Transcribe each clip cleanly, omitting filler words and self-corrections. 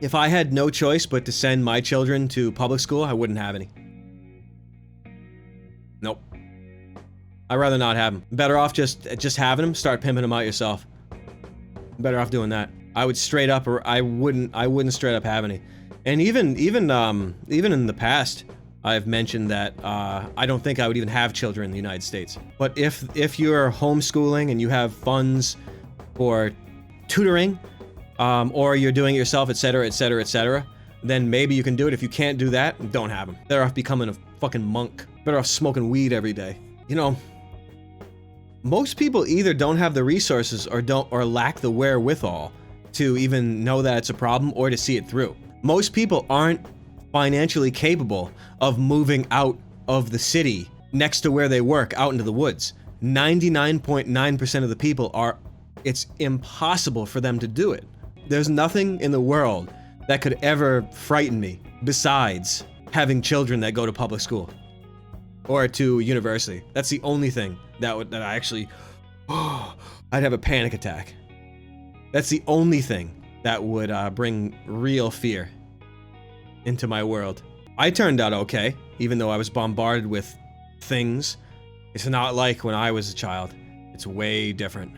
If I had no choice but to send my children to public school, I wouldn't have any. Nope. I'd rather not have them. Better off just having them, start pimping them out yourself. Better off doing that. I would straight up, or I wouldn't straight up have any. And even in the past, I've mentioned that I don't think I would even have children in the United States. But if you're homeschooling and you have funds for tutoring, or you're doing it yourself, etc., etc., etc., then maybe you can do it. If you can't do that, don't have them. Better off becoming a fucking monk. Better off smoking weed every day. You know, most people either don't have the resources or lack the wherewithal to even know that it's a problem or to see it through. Most people aren't financially capable of moving out of the city next to where they work out into the woods. 99.9% of the people are, it's impossible for them to do it. There's nothing in the world that could ever frighten me besides having children that go to public school or to university. That's the only thing that I actually, I'd have a panic attack. That's the only thing that would bring real fear into my world. I turned out okay, even though I was bombarded with things. It's not like when I was a child. It's way different.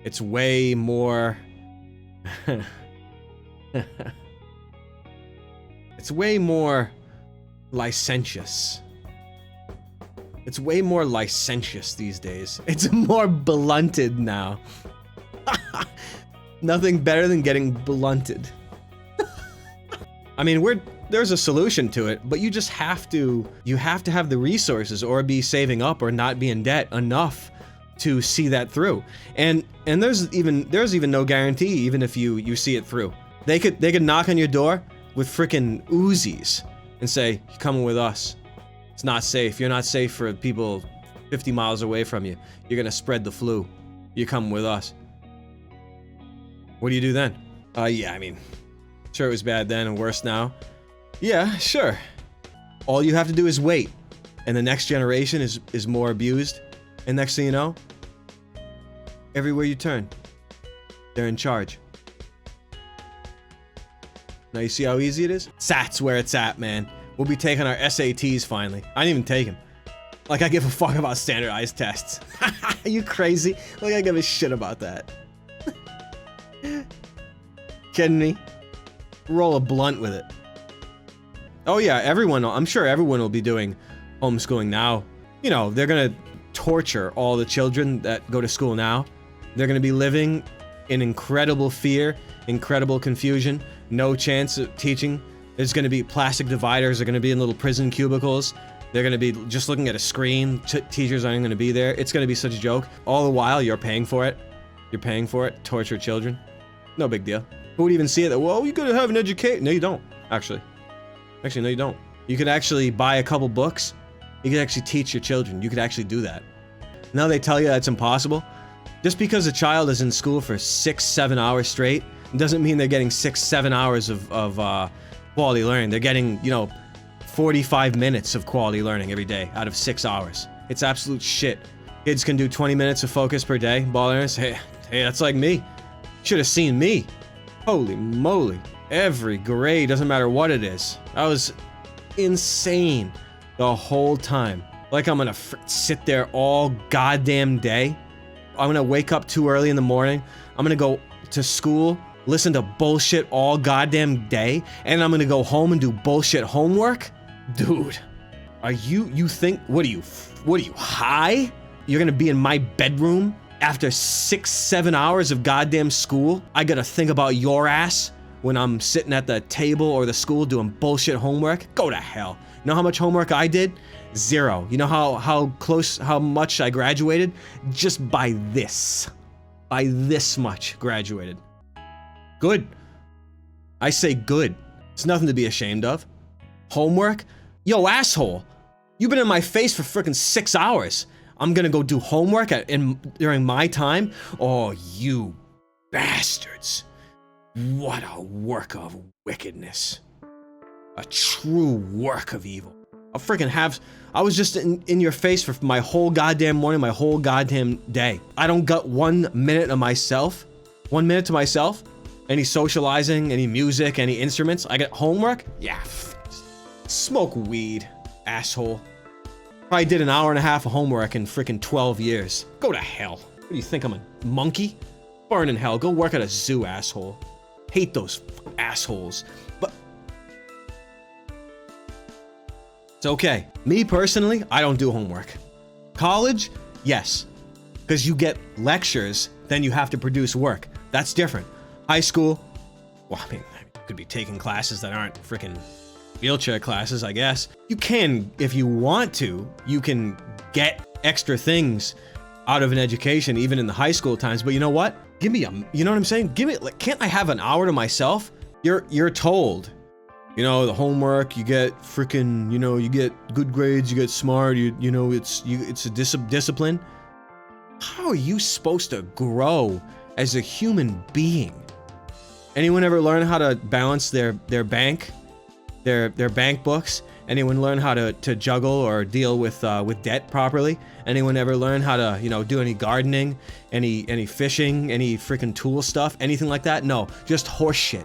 It's way more... It's way more licentious. It's way more licentious these days. It's more blunted now. Nothing better than getting blunted. I mean, there's a solution to it, but you just have to have the resources or be saving up or not be in debt enough to see that through. And there's even no guarantee even if you see it through. They could knock on your door with frickin' Uzis and say, "You're coming with us. It's not safe. You're not safe for people 50 miles away from you. You're gonna spread the flu. You're coming with us." What do you do then? Yeah, I mean, sure it was bad then and worse now. Yeah, sure. All you have to do is wait, and the next generation is more abused, and next thing you know, everywhere you turn, they're in charge. Now you see how easy it is? That's where it's at, man. We'll be taking our SATs finally. I didn't even take them. Like I give a fuck about standardized tests. Are you crazy? Like I give a shit about that. Kidding me? Roll a blunt with it. Oh yeah, I'm sure everyone will be doing homeschooling now. You know, they're gonna torture all the children that go to school now. They're gonna be living in incredible fear, incredible confusion, no chance of teaching. There's gonna be plastic dividers, they're gonna be in little prison cubicles. They're gonna be just looking at a screen, teachers aren't gonna be there. It's gonna be such a joke. All the while, you're paying for it. You're paying for it, torture children. No big deal. Who would even see it? Well, you gotta have an education. No, you don't, actually. Actually, no, you don't. You could actually buy a couple books. You could actually teach your children. You could actually do that. Now they tell you that's impossible. Just because a child is in school for 6-7 hours straight doesn't mean they're getting 6-7 hours of quality learning. They're getting, 45 minutes of quality learning every day out of 6 hours. It's absolute shit. Kids can do 20 minutes of focus per day. Ball learners, hey, that's like me. Should have seen me. Holy moly. Every grade, doesn't matter what it is. I was insane the whole time. Like I'm gonna sit there all goddamn day. I'm gonna wake up too early in the morning. I'm gonna go to school, listen to bullshit all goddamn day, and I'm gonna go home and do bullshit homework? Dude, you think, what are you, high? You're gonna be in my bedroom after 6-7 hours of goddamn school? I gotta think about your ass when I'm sitting at the table or the school doing bullshit homework? Go to hell. You know how much homework I did? 0. You know how much I graduated? Just by this much graduated. Good. I say good. It's nothing to be ashamed of. Homework? Yo, asshole. You've been in my face for freaking 6 hours. I'm gonna go do homework during my time? Oh, you bastards. What a work of wickedness. A true work of evil. I was just in your face for my whole goddamn morning, my whole goddamn day. I don't got 1 minute of myself, 1 minute to myself, Any socializing, any music, any instruments? I get homework? Yeah, smoke weed, asshole. Probably did an hour and a half of homework in freaking 12 years. Go to hell. What do you think, I'm a monkey? Burn in hell. Go work at a zoo, asshole. Hate those assholes. But it's okay. Me personally, I don't do homework. College, yes. Because you get lectures, then you have to produce work. That's different. High school, well, I mean, you could be taking classes that aren't freaking wheelchair classes, I guess. You can, if you want to, you can get extra things out of an education, even in the high school times. But you know what? Give me you know what I'm saying? Give me, like, can't I have an hour to myself? You're told, you know, the homework, you get freaking, you know, you get good grades, you get smart, you know, it's a discipline. How are you supposed to grow as a human being? Anyone ever learn how to balance their bank books? Anyone learn how to juggle or deal with debt properly? Anyone ever learn how to, you know, do any gardening, any fishing, any freaking tool stuff, anything like that? No, just horse shit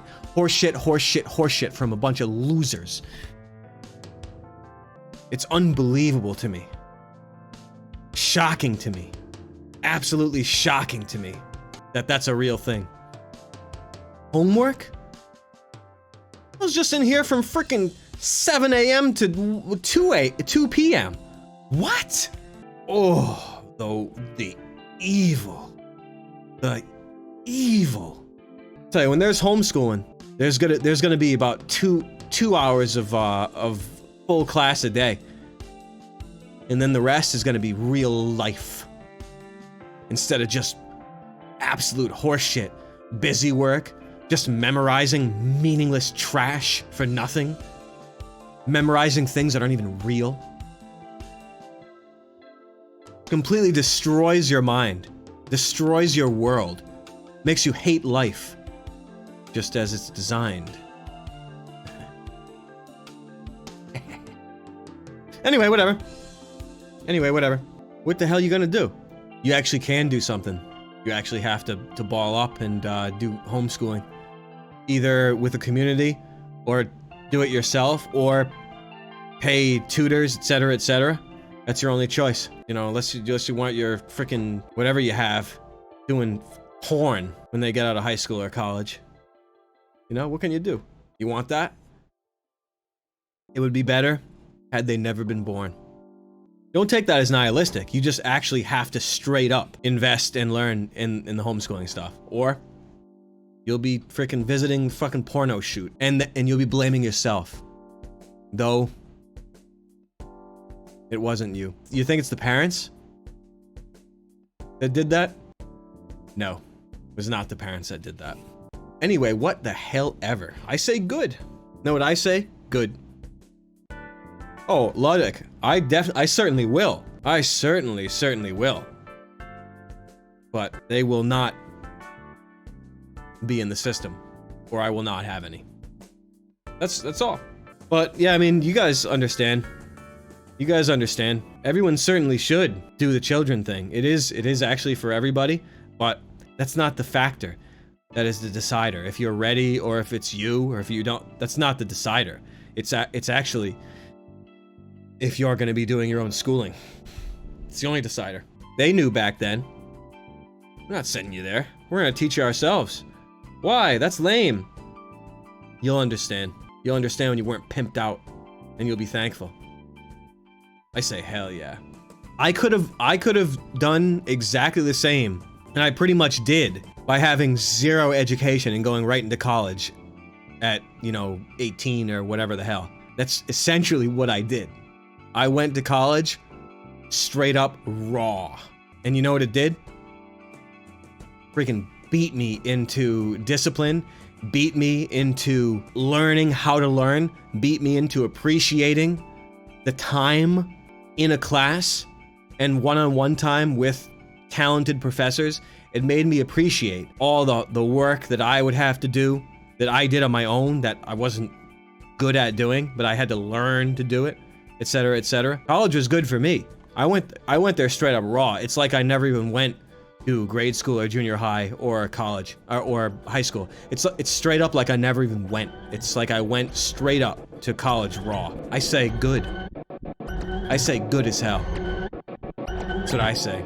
from a bunch of losers. It's unbelievable to me. Shocking to me. Absolutely shocking to me that that's a real thing. Homework? I was just in here from freaking 7 a.m. to 2 p.m. What? Oh, the evil. The evil. I'll tell you, when there's homeschooling, there's gonna be about two hours of full class a day. And then the rest is gonna be real life. Instead of just absolute horseshit, busy work, just memorizing meaningless trash for nothing. Memorizing things that aren't even real. Completely destroys your mind. Destroys your world. Makes you hate life. Just as it's designed. Anyway, whatever. What the hell are you gonna do? You actually can do something. You actually have to ball up and do homeschooling. Either with a community, or do it yourself, or pay tutors, etc., etc. That's your only choice. You know, unless you want your freaking whatever you have doing porn when they get out of high school or college. You know, what can you do? You want that? It would be better had they never been born. Don't take that as nihilistic. You just actually have to straight up invest and learn in the homeschooling stuff. Or you'll be freaking visiting fucking porno shoot and you'll be blaming yourself. Though it wasn't you. You think it's the parents that did that? No, it was not the parents that did that. Anyway, what the hell ever. I say good. Know what I say? Good. Oh, Ludwig, I certainly will. I certainly will. But they will not be in the system, or I will not have any. That's all. But yeah, I mean, you guys understand. You guys understand. Everyone certainly should do the children thing. It is actually for everybody, but that's not the factor. That is the decider. If you're ready, or if it's you, or if you don't, that's not the decider. It's actually if you're going to be doing your own schooling. It's the only decider. They knew back then. We're not sending you there. We're going to teach you ourselves. Why? That's lame. You'll understand. You'll understand when you weren't pimped out, and you'll be thankful. I say hell yeah. I could have done exactly the same, and I pretty much did, by having zero education and going right into college at, you know, 18 or whatever the hell. That's essentially what I did. I went to college straight up raw. And you know what it did? Freaking beat me into discipline, beat me into learning how to learn, beat me into appreciating the time in a class and one-on-one time with talented professors. It made me appreciate all the work that I would have to do, that I did on my own, that I wasn't good at doing, but I had to learn to do it, etc., etc. College was good for me. I went there straight up raw. It's like I never even went to grade school or junior high or college or high school. It's straight up like I never even went. It's like I went straight up to college raw. I say good. I say good as hell. That's what I say.